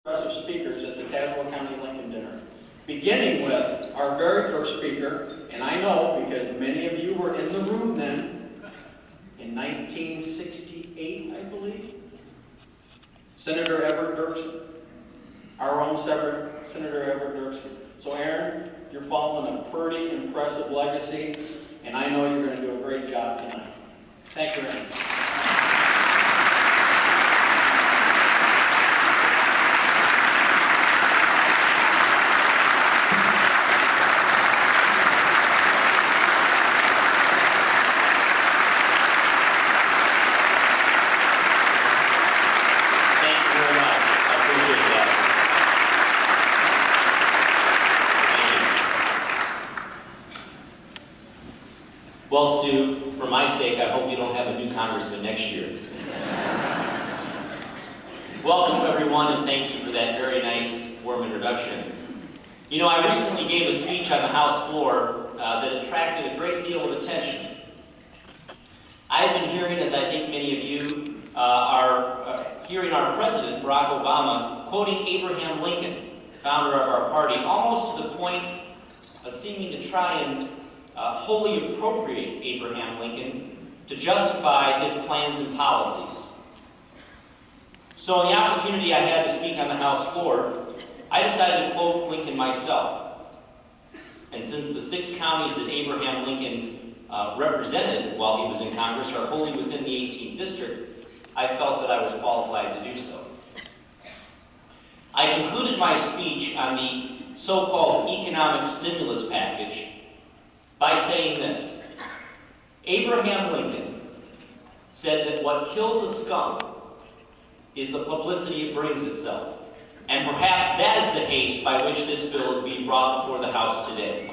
Of speakers at the Tazewell County Lincoln Dinner, beginning with our very first speaker, and I know because many of you were in the room then, in 1968, I believe, Senator Everett Dirksen, our own Senator Everett Dirksen. So Aaron, you're following a pretty impressive legacy, and I know you're going to do a great job tonight. Thank you, Aaron. Well, Stu, for my sake, I hope you don't have a new congressman next year. Welcome, everyone, and thank you for that very nice, warm introduction. You know, I recently gave a speech on the House floor that attracted a great deal of attention. I've been hearing, as I think many of you are hearing our president, Barack Obama, quoting Abraham Lincoln, the founder of our party, almost to the point of seeming to try and wholly appropriate Abraham Lincoln to justify his plans and policies. So in the opportunity I had to speak on the House floor, I decided to quote Lincoln myself. And since the 6 counties that Abraham Lincoln represented while he was in Congress are wholly within the 18th district, I felt that I was qualified to do so. I concluded my speech on the so-called economic stimulus package by saying this: Abraham Lincoln said that what kills a skunk is the publicity it brings itself. And perhaps that is the haste by which this bill is being brought before the House today.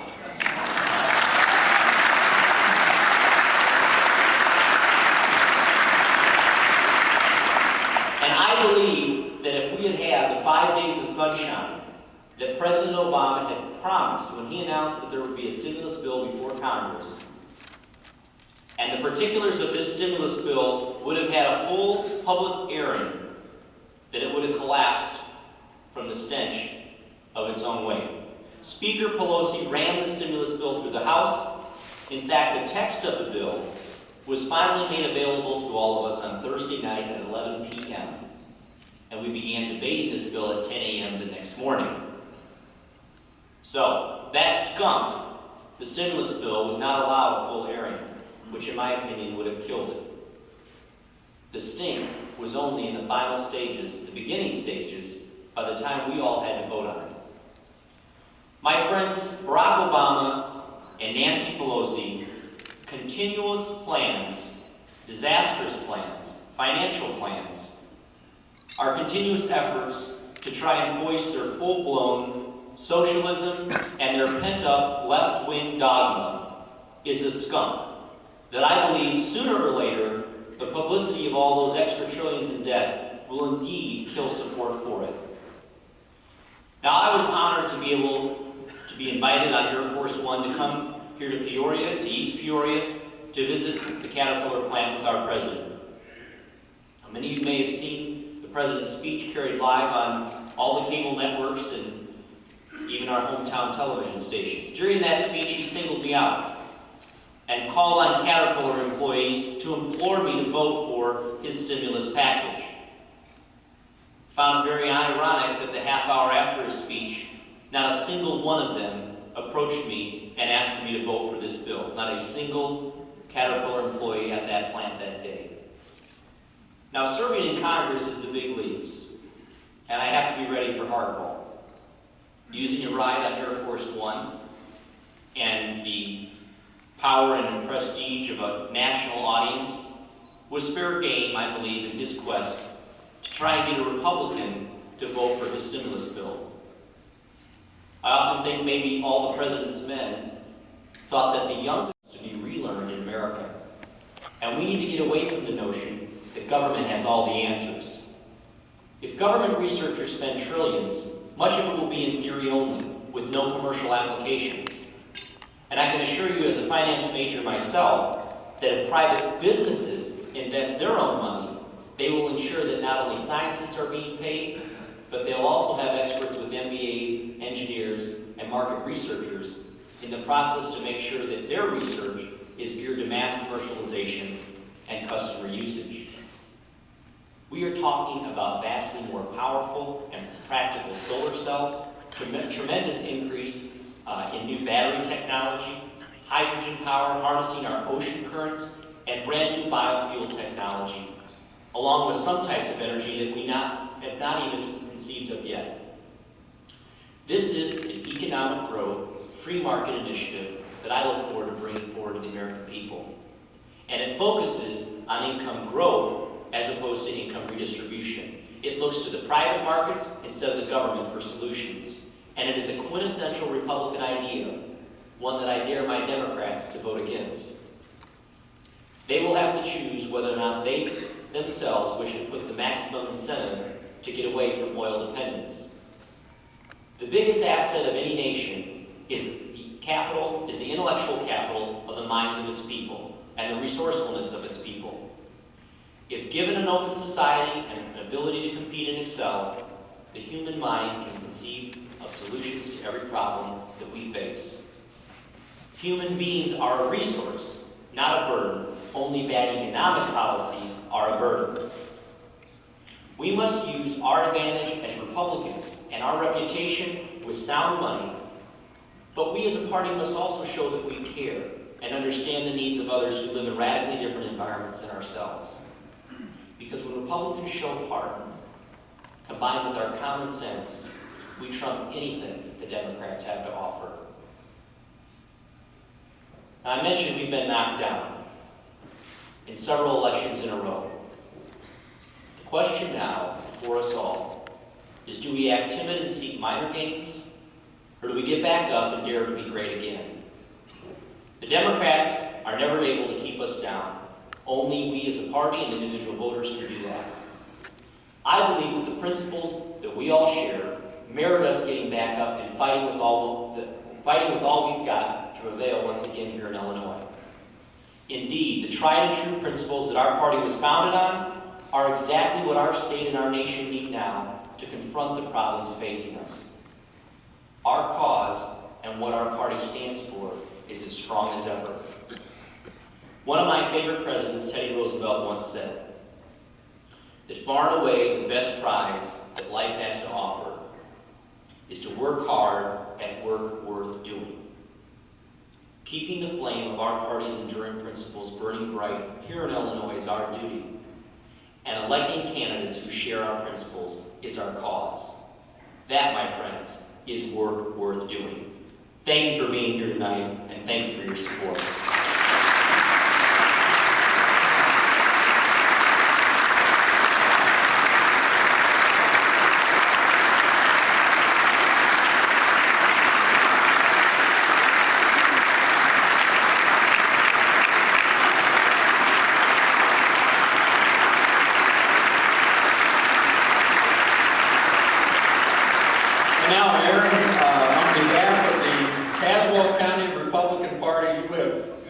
And I believe that if we had had the 5 days of sunshine that President Obama had promised when he announced that there would be a stimulus bill before Congress, and the particulars of this stimulus bill would have had a full public airing, that it would have collapsed from the stench of its own weight. Speaker Pelosi ran the stimulus bill through the House. In fact, the text of the bill was finally made available to all of us on Thursday night at 11 p.m., and we began debating this bill at 10 a.m. the next morning. So, that skunk, the stimulus bill, was not allowed a full airing, which in my opinion would have killed it. The stink was only in the final stages, the beginning stages, by the time we all had to vote on it. My friends, Barack Obama and Nancy Pelosi, continuous plans, disastrous plans, financial plans, are continuous efforts to try and foist their full-blown socialism and their pent-up left-wing dogma is a skunk that I believe sooner or later the publicity of all those extra trillions in debt will indeed kill support for it. Now, I was honored to be able to be invited on Air Force One to come here to Peoria, to East Peoria, to visit the Caterpillar plant with our president. Now, many of you may have seen the president's speech carried live on all the cable networks and even our hometown television stations. During that speech, he singled me out and called on Caterpillar employees to implore me to vote for his stimulus package. Found it very ironic that the half hour after his speech, not a single one of them approached me and asked me to vote for this bill. Not a single Caterpillar employee at that plant that day. Now, serving in Congress is the big leagues, and I have to be ready for hardball. Using a ride on Air Force One and the power and prestige of a national audience was fair game, I believe, in his quest to try and get a Republican to vote for his stimulus bill. I often think maybe all the president's men thought that the young to be relearned in America. And we need to get away from the notion that government has all the answers. If government researchers spend trillions, much of it will be in theory only, with no commercial applications. And I can assure you as a finance major myself, that if private businesses invest their own money, they will ensure that not only scientists are being paid, but they'll also have experts with MBAs, engineers, and market researchers in the process to make sure that their research is geared to mass commercialization and customer usage. We are talking about vastly more powerful and practical solar cells, tremendous increase in new battery technology, hydrogen power harnessing our ocean currents, and brand new biofuel technology, along with some types of energy that we have not even conceived of yet. This is an economic growth, free market initiative that I look forward to bringing forward to the American people. And it focuses on income growth as opposed to income redistribution. It looks to the private markets instead of the government for solutions. And it is a quintessential Republican idea, one that I dare my Democrats to vote against. They will have to choose whether or not they themselves wish to put the maximum incentive to get away from oil dependence. The biggest asset of any nation is the intellectual capital of the minds of its people and the resourcefulness of its people. If given an open society and an ability to compete and excel, the human mind can conceive of solutions to every problem that we face. Human beings are a resource, not a burden. Only bad economic policies are a burden. We must use our advantage as Republicans and our reputation with sound money, but we as a party must also show that we care and understand the needs of others who live in radically different environments than ourselves. Because when Republicans show heart, combined with our common sense, we trump anything the Democrats have to offer. Now, I mentioned we've been knocked down in several elections in a row. The question now for us all is, do we act timid and seek minor gains, or do we get back up and dare to be great again? The Democrats are never able to keep us down. Only we as a party and individual voters can do that. I believe that the principles that we all share merit us getting back up and fighting with all we've got to prevail once again here in Illinois. Indeed, the tried and true principles that our party was founded on are exactly what our state and our nation need now to confront the problems facing us. Our cause and what our party stands for is as strong as ever. One of my favorite presidents, Teddy Roosevelt, once said that far and away the best prize that life has to offer is to work hard at work worth doing. Keeping the flame of our party's enduring principles burning bright here in Illinois is our duty, and electing candidates who share our principles is our cause. That, my friends, is work worth doing. Thank you for being here tonight, and thank you for your support. And now, Aaron, on behalf of the Tazewell County Republican Party,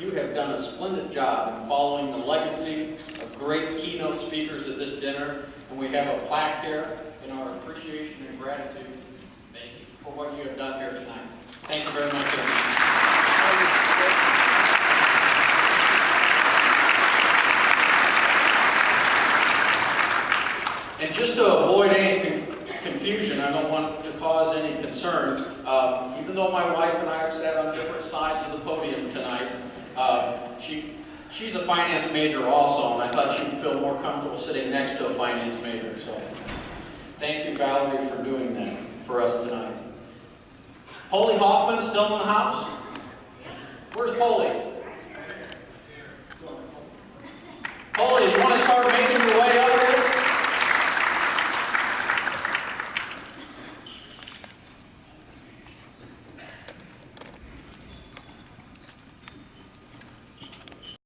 you have done a splendid job in following the legacy of great keynote speakers at this dinner, and we have a plaque here in our appreciation and gratitude for what you have done here tonight. Thank you very much, Aaron. And just to avoid any confusion, I don't want to cause any concern. Even though my wife and I have sat on different sides of the podium tonight, she's a finance major also, and I thought she'd feel more comfortable sitting next to a finance major. So thank you, Valerie, for doing that for us tonight. Polly Hoffman still in the house? Where's Polly? Polly, you want to start making your way up?